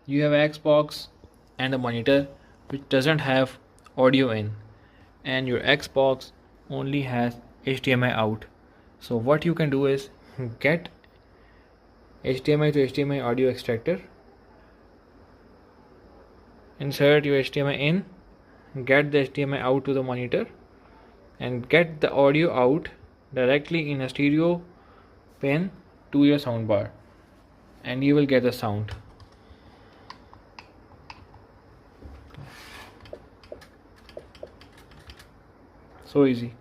you have Xbox and a monitor which doesn't have audio in, and your Xbox only has HDMI out. So what you can do is get HDMI to HDMI audio extractor, insert your HDMI in, get the HDMI out to the monitor, and get the audio out directly in a stereo pin to your soundbar, and you will get the sound. So easy.